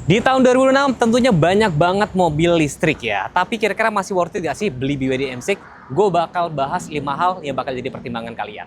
Di tahun 2006 tentunya banyak banget mobil listrik ya. Tapi kira-kira masih worth it gak sih beli BYD M6? Gue bakal bahas 5 hal yang bakal jadi pertimbangan kalian.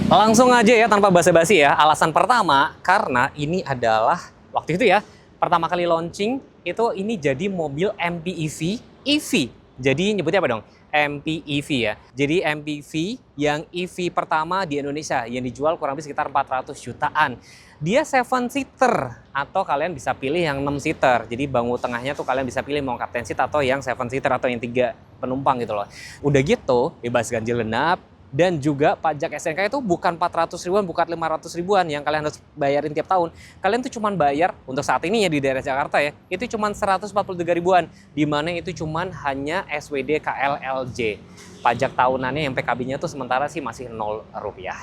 Langsung aja ya tanpa basa-basi ya. Alasan pertama karena ini adalah waktu itu ya pertama kali launching itu ini jadi mobil MPEV EV. Jadi nyebutnya apa dong? MPEV ya. Jadi MPV yang EV pertama di Indonesia yang dijual kurang lebih sekitar 400 jutaan. Dia 7-seater atau kalian bisa pilih yang 6-seater. Jadi bangku tengahnya tuh kalian bisa pilih mau captain seat atau yang 7-seater atau yang 3 penumpang gitu loh. Udah gitu bebas ganjil genap. Dan juga pajak SNK itu bukan 400 ribuan, bukan 500 ribuan yang kalian harus bayarin tiap tahun. Kalian tuh cuman bayar, untuk saat ini ya di daerah Jakarta ya, itu cuman 143 ribuan. Di mana itu cuman hanya SWD KLLJ. Pajak tahunannya yang PKB-nya tuh sementara sih masih 0 rupiah.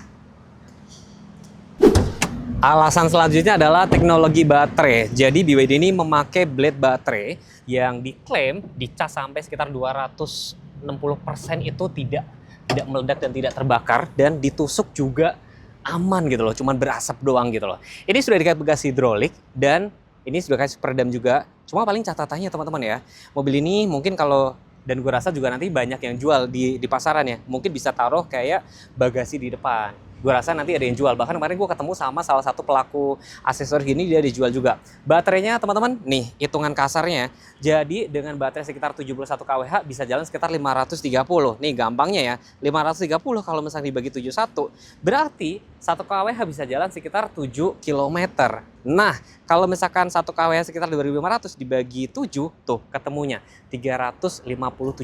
Alasan selanjutnya adalah teknologi baterai. Jadi BYD ini memakai blade baterai yang diklaim dicas sampai sekitar 260% itu tidak meledak dan tidak terbakar, dan ditusuk juga aman gitu loh, cuman berasap doang gitu loh. Ini sudah dikasih bekas hidrolik dan ini sudah kasih peredam juga. Cuma paling catatannya teman-teman ya, mobil ini mungkin kalau, dan gue rasa juga nanti banyak yang jual di pasaran ya, mungkin bisa taruh kayak bagasi di depan. Gue rasa nanti ada yang jual. Bahkan kemarin gue ketemu sama salah satu pelaku aksesoris gini, dia dijual juga. Baterainya teman-teman, nih hitungan kasarnya. Jadi dengan baterai sekitar 71 kWh bisa jalan sekitar 530. Nih gampangnya ya, 530 kalau misalnya dibagi 71, berarti 1 kWh bisa jalan sekitar 7 km. Nah, kalau misalkan 1 kWh sekitar 2.500 dibagi 7, tuh ketemunya 357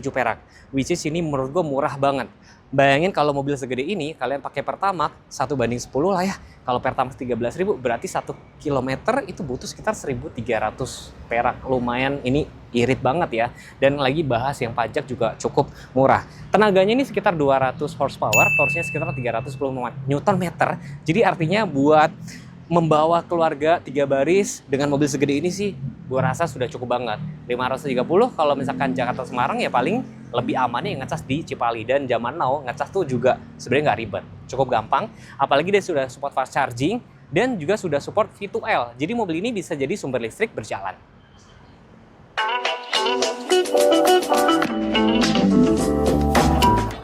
perak. Which is ini menurut gue murah banget. Bayangin kalau mobil segede ini kalian pakai Pertamax 1:10 lah ya. Kalau Pertamax 13.000 berarti 1 km itu butuh sekitar 1.300 perak. Lumayan, ini irit banget ya. Dan lagi bahas yang pajak juga cukup murah. Tenaganya ini sekitar 200 horsepower, torsinya sekitar 310 Nm. Jadi artinya buat membawa keluarga 3 baris dengan mobil segede ini sih gue rasa sudah cukup banget. 530 kalau misalkan Jakarta Semarang ya paling lebih amannya yang ngecas di Cipali, dan zaman now ngecas tuh juga sebenarnya nggak ribet, cukup gampang. Apalagi dia sudah support fast charging dan juga sudah support V2L. Jadi mobil ini bisa jadi sumber listrik berjalan.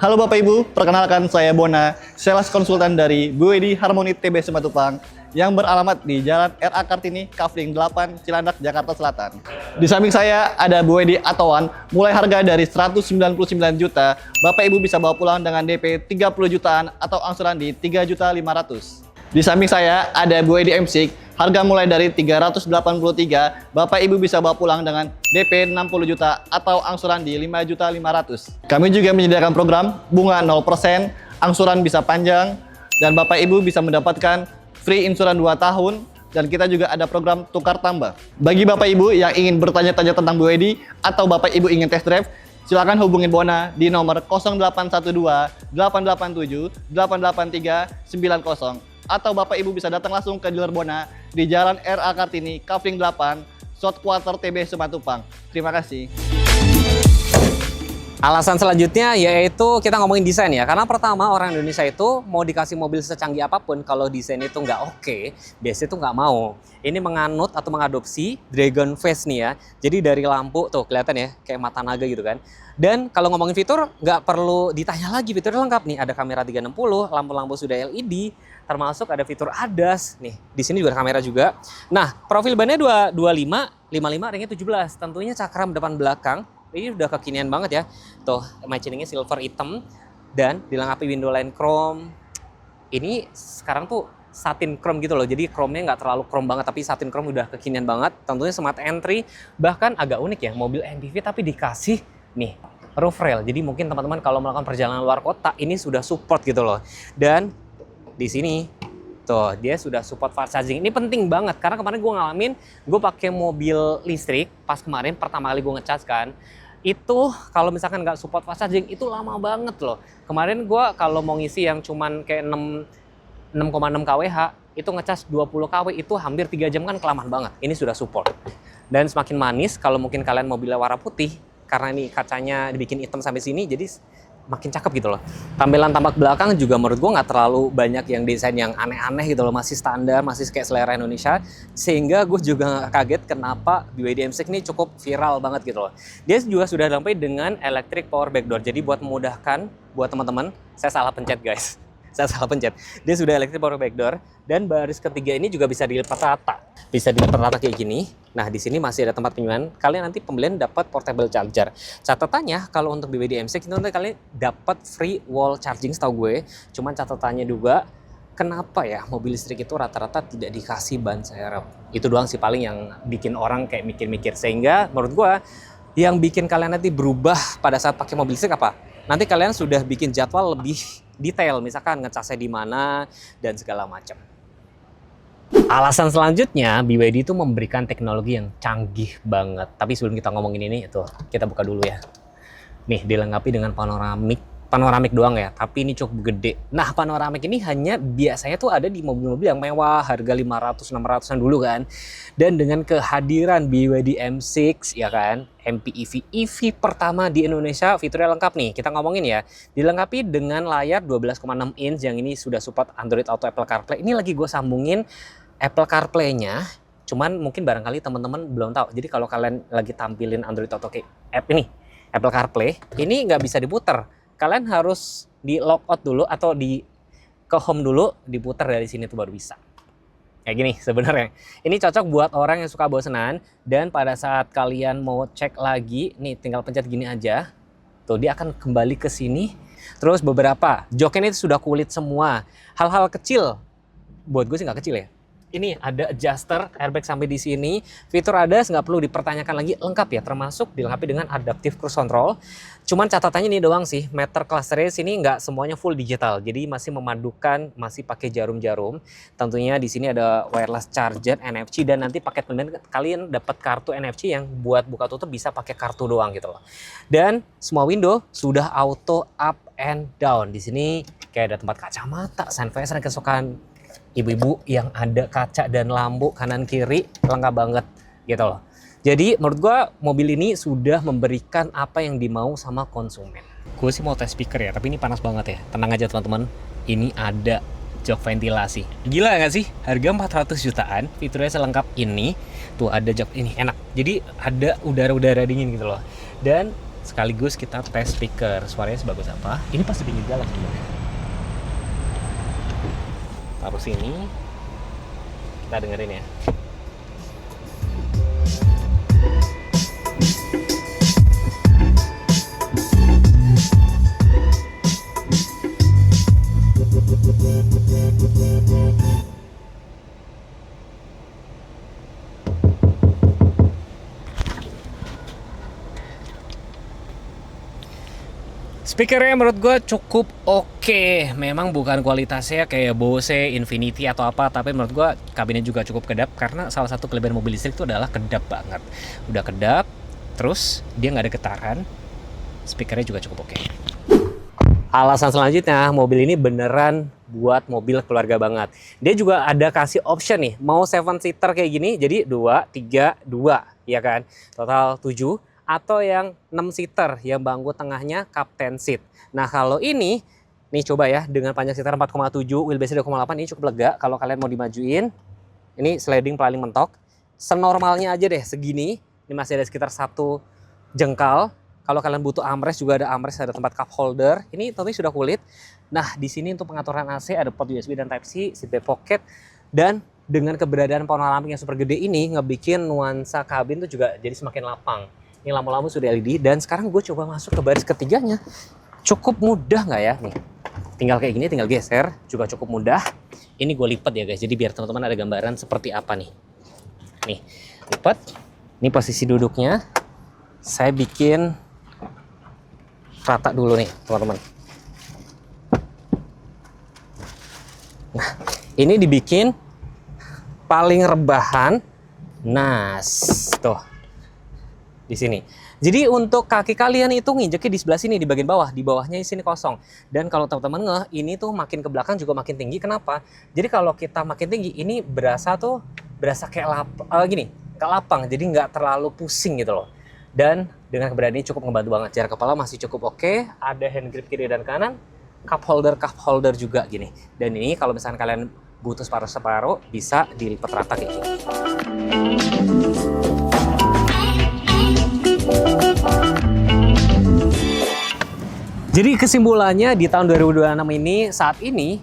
Halo Bapak Ibu, perkenalkan saya Bona, sales konsultan dari BYD Harmony TB Simatupang yang beralamat di Jalan RA Kartini, Kavling 8, Cilandak, Jakarta Selatan. Di samping saya ada BYD Attowan, mulai harga dari 199 juta, Bapak Ibu bisa bawa pulang dengan DP 30 jutaan atau angsuran di 3.500.000. Di samping saya ada BYD M6, harga mulai dari 383, Bapak Ibu bisa bawa pulang dengan DP 60 juta atau angsuran di 5.500.000. Kami juga menyediakan program bunga 0%, angsuran bisa panjang, dan Bapak Ibu bisa mendapatkan free insuran 2 tahun, dan kita juga ada program tukar tambah. Bagi Bapak Ibu yang ingin bertanya-tanya tentang BYD atau Bapak Ibu ingin test drive, silakan hubungin Bona di nomor 0812 887 883 90, atau Bapak Ibu bisa datang langsung ke dealer Bona di Jalan RA Kartini, Kavling 8, South Quarter TB Simatupang. Terima kasih. Alasan selanjutnya yaitu kita ngomongin desain ya. Karena pertama, orang Indonesia itu mau dikasih mobil secanggih apapun, kalau desain itu nggak oke, biasanya itu nggak mau. Ini menganut atau mengadopsi Dragon Face nih ya. Jadi dari lampu tuh kelihatan ya, kayak mata naga gitu kan. Dan kalau ngomongin fitur, nggak perlu ditanya lagi, fiturnya lengkap nih. Ada kamera 360, lampu-lampu sudah LED, termasuk ada fitur ADAS. Nih, di sini juga ada kamera juga. Nah, profil bannya 225, 55, ringnya 17. Tentunya cakram depan belakang ini udah kekinian banget ya. Tuh, machiningnya silver hitam dan dilengkapi window line chrome. Ini sekarang tuh satin chrome gitu loh. Jadi chrome-nya nggak terlalu chrome banget, tapi satin chrome udah kekinian banget. Tentunya smart entry, bahkan agak unik ya, mobil MPV tapi dikasih nih roof rail. Jadi mungkin teman-teman kalau melakukan perjalanan luar kota ini sudah support gitu loh. Dan di sini tuh dia sudah support fast charging. Ini penting banget karena kemarin gue ngalamin, gue pakai mobil listrik pas kemarin pertama kali gue ngecas kan. Itu kalau misalkan nggak support fast charging itu lama banget loh. Kemarin gue kalau mau ngisi yang cuman kayak 6,6 kWh itu ngecas 20 kW itu hampir 3 jam kan, kelamaan banget. Ini sudah support. Dan semakin manis kalau mungkin kalian mobilnya warna putih, karena ini kacanya dibikin hitam sampai sini, jadi makin cakep gitu loh. Tampilan tampak belakang juga menurut gue nggak terlalu banyak yang desain yang aneh-aneh gitu loh, masih standar, masih kayak selera Indonesia. Sehingga gue juga kaget kenapa BYD M6 ini cukup viral banget gitu loh. Dia juga sudah dilengkapi dengan electric power backdoor. Jadi buat memudahkan buat teman-teman, saya salah pencet guys. Saya salah pencet. Dia sudah electric power backdoor dan baris ketiga ini juga bisa dilipat rata. Bisa dilipat rata kayak gini. Nah, di sini masih ada tempat penyimpan. Kalian nanti pembelian dapat portable charger. Catatannya kalau untuk BYD M6 itu nanti kalian dapat free wall charging setahu gue. Cuman catatannya juga kenapa ya mobil listrik itu rata-rata tidak dikasih ban serep. Itu doang sih paling yang bikin orang kayak mikir-mikir. Sehingga menurut gue yang bikin kalian nanti berubah pada saat pakai mobil listrik apa? Nanti kalian sudah bikin jadwal lebih detail, misalkan ngecasnya di mana dan segala macam. Alasan selanjutnya, BYD itu memberikan teknologi yang canggih banget. Tapi sebelum kita ngomongin ini, itu kita buka dulu ya. Nih, dilengkapi dengan panoramik doang ya, tapi ini cukup gede. Nah, panoramik ini hanya biasanya tuh ada di mobil-mobil yang mewah, harga 500-600an dulu kan. Dan dengan kehadiran BYD M6 ya kan, MPEV EV pertama di Indonesia, fiturnya lengkap nih. Kita ngomongin ya, dilengkapi dengan layar 12,6 inch yang ini sudah support Android Auto, Apple CarPlay. Ini lagi gue sambungin Apple CarPlay-nya. Cuman mungkin barangkali teman-teman belum tahu. Jadi kalau kalian lagi tampilin Android Auto app ini, Apple CarPlay, ini nggak bisa diputer. Kalian harus di logout dulu atau ke home dulu, diputar dari sini tuh baru bisa. Kayak gini sebenarnya. Ini cocok buat orang yang suka bosenan dan pada saat kalian mau cek lagi, nih tinggal pencet gini aja. Tuh dia akan kembali ke sini. Terus beberapa joknya itu sudah kulit semua. Hal-hal kecil buat gue sih nggak kecil ya. Ini ada adjuster airbag sampai di sini. Fitur ADAS nggak perlu dipertanyakan lagi, lengkap ya, termasuk dilengkapi dengan adaptive cruise control. Cuman catatannya ini doang sih, meter clusternya sini nggak semuanya full digital, jadi masih memadukan, masih pakai jarum-jarum. Tentunya di sini ada wireless charger, NFC, dan nanti paket pembelian kalian dapat kartu NFC yang buat buka tutup bisa pakai kartu doang gitu loh. Dan semua window sudah auto up and down. Di sini kayak ada tempat kacamata, sun visor kesukaan ibu-ibu yang ada kaca dan lampu kanan kiri, lengkap banget gitu loh. Jadi menurut gua mobil ini sudah memberikan apa yang dimau sama konsumen. Gue sih mau tes speaker ya, tapi ini panas banget ya. Tenang aja teman-teman, ini ada jok ventilasi. Gila nggak sih? Harga 400 jutaan, fiturnya selengkap ini. Tuh ada jok ini, enak. Jadi ada udara-udara dingin gitu loh. Dan sekaligus kita tes speaker, suaranya sebagus apa. Ini pasti di pinggir jalan sebenarnya. Taruh sini, kita dengerin ya. Speakernya menurut gue cukup oke. Memang bukan kualitasnya kayak Bose, Infinity atau apa, tapi menurut gue kabinnya juga cukup kedap karena salah satu kelebihan mobil listrik itu adalah kedap banget. Udah kedap, terus dia nggak ada getaran. Speakernya juga cukup oke. Alasan selanjutnya, mobil ini beneran buat mobil keluarga banget. Dia juga ada kasih option nih, mau 7-seater kayak gini, jadi 2, 3, 2, ya kan? Total 7. Atau yang 6-seater yang bangku tengahnya captain seat. Nah kalau ini, nih coba ya, dengan panjang sekitar 4,7, wheelbase 2,8, ini cukup lega. Kalau kalian mau dimajuin, ini sliding paling mentok. Senormalnya aja deh segini, ini masih ada sekitar 1 jengkal. Kalau kalian butuh armrest juga ada armrest, ada tempat cup holder. Ini tentunya sudah kulit. Nah di sini untuk pengaturan AC ada port USB dan Type-C, seatbelt pocket, dan dengan keberadaan panoramik yang super gede ini ngebikin nuansa kabin tuh juga jadi semakin lapang. Ini lampu-lampu sudah LED dan sekarang gue coba masuk ke baris ketiganya. Cukup mudah nggak ya? Nih, tinggal kayak gini, tinggal geser, juga cukup mudah. Ini gue lipat ya guys, jadi biar teman-teman ada gambaran seperti apa nih. Nih, lipat. Ini posisi duduknya. Saya bikin rata dulu nih teman-teman. Nah, ini dibikin paling rebahan. Nah, tuh. Di sini. Jadi untuk kaki kalian itu nginjeknya di sebelah sini, di bagian bawah. Di bawahnya di sini kosong. Dan kalau teman-teman ngeh, ini tuh makin ke belakang juga makin tinggi. Kenapa? Jadi kalau kita makin tinggi, ini berasa kayak gini, kayak lapang. Jadi nggak terlalu pusing gitu loh. Dan dengan keberadaan ini cukup ngebantu banget. Jarak kepala masih cukup oke, ada hand grip kiri dan kanan, cup holder juga gini. Dan ini kalau misalkan kalian butuh separuh-separuh, bisa dilipat rata kayak gini. Jadi kesimpulannya di tahun 2026 ini, saat ini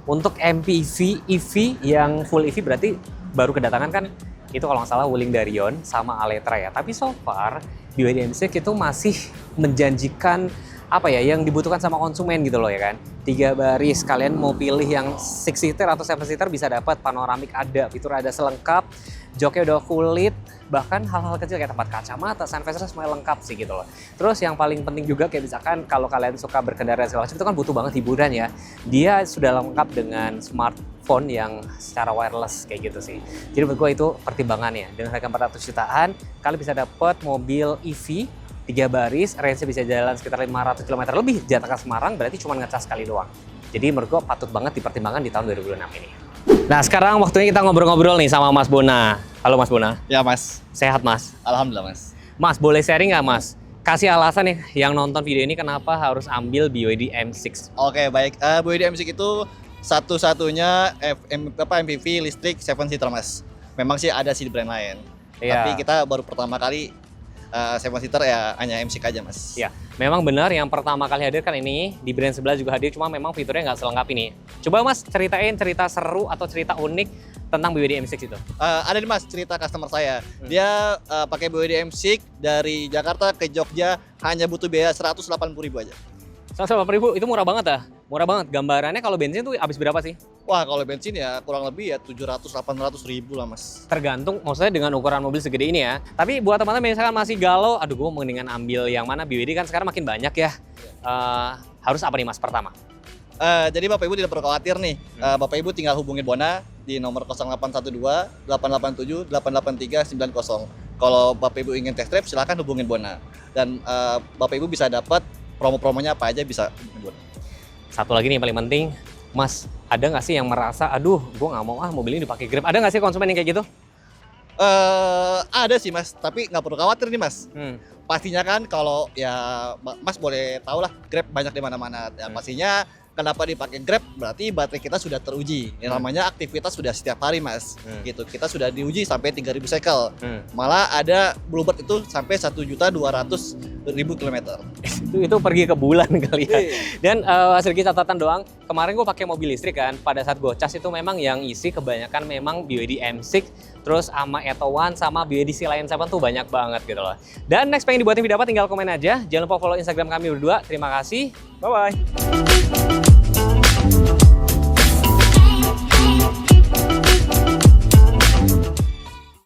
untuk MPV EV yang full EV berarti baru kedatangan kan itu kalau nggak salah Wuling Darion sama Aletra ya. Tapi so far BYD M6 itu masih menjanjikan apa ya yang dibutuhkan sama konsumen gitu loh ya kan. 3 baris, kalian mau pilih yang 6 seater atau 7 seater bisa dapat, panoramik ada, fitur ada selengkap, joknya udah kulit, bahkan hal-hal kecil kayak tempat kacamata, sun visor semuanya lengkap sih gitu loh. Terus yang paling penting juga kayak misalkan kalau kalian suka berkendara segala macam itu kan butuh banget hiburan ya. Dia sudah lengkap dengan smartphone yang secara wireless kayak gitu sih. Jadi menurut gue itu pertimbangannya. Dengan harga 400 jutaan, kalian bisa dapat mobil EV 3 baris, range bisa jalan sekitar 500 km lebih Jakarta Semarang, berarti cuma ngecas sekali doang. Jadi menurut gue patut banget dipertimbangkan di tahun 2026 ini. Nah sekarang waktunya kita ngobrol-ngobrol nih sama Mas Bona. Halo Mas Bona. Ya Mas, Sehat Mas? alhamdulillah Mas. Mas boleh sharing nggak Mas? Kasih alasan nih yang nonton video ini kenapa harus ambil BYD M6. Oke baik, BYD M6 itu satu-satunya MPV listrik 7 seater Mas. Memang sih ada sih di brand lain, Iya. tapi kita baru pertama kali 7 seater ya hanya M6 aja Mas. Ya, memang benar yang pertama kali hadir kan ini, di brand sebelah juga hadir, cuma memang fiturnya nggak selengkap ini. Coba Mas ceritain cerita seru atau cerita unik tentang BYD M6 itu. Ada nih Mas cerita customer saya. Dia pakai BYD M6 dari Jakarta ke Jogja hanya butuh biaya 180.000 aja. 180.000 itu murah banget dah. Murah banget. Gambarannya kalau bensin tuh habis berapa sih? Wah kalau bensin ya kurang lebih ya 700-800.000 lah Mas. Tergantung, maksudnya dengan ukuran mobil segede ini ya. Tapi buat teman-teman misalkan masih galau, aduh gue mendingan ambil yang mana, BYD kan sekarang makin banyak ya. Harus apa nih Mas pertama? Jadi Bapak Ibu tidak perlu khawatir nih. Bapak Ibu tinggal hubungin Bona di nomor 0812 887 883 90. Kalau Bapak Ibu ingin test drive silahkan hubungin Bona. Dan Bapak Ibu bisa dapat promo-promonya apa aja bisa hubungin Bona. Satu lagi nih yang paling penting, Mas, ada nggak sih yang merasa, aduh gue nggak mau mobil ini dipakai Grab. Ada nggak sih konsumen yang kayak gitu? Ada sih Mas, tapi nggak perlu khawatir nih Mas. Pastinya kan kalau ya Mas boleh tahu lah Grab banyak di mana-mana. Ya, pastinya kenapa dipakai Grab berarti baterai kita sudah teruji. Yang namanya aktivitas sudah setiap hari Mas. Gitu. Kita sudah diuji sampai 3.000 cycle. Malah ada Bluebird itu sampai 1.200.000 km. Itu pergi ke bulan kali ya. Dan sedikit catatan doang, kemarin gue pakai mobil listrik kan, pada saat gue cas itu memang yang isi kebanyakan memang BYD M6, terus sama Eto One sama BYD Lion 7 tuh banyak banget gitu loh. Dan next pengen dibuatin video apa tinggal komen aja. Jangan lupa follow Instagram kami berdua. Terima kasih. Bye bye.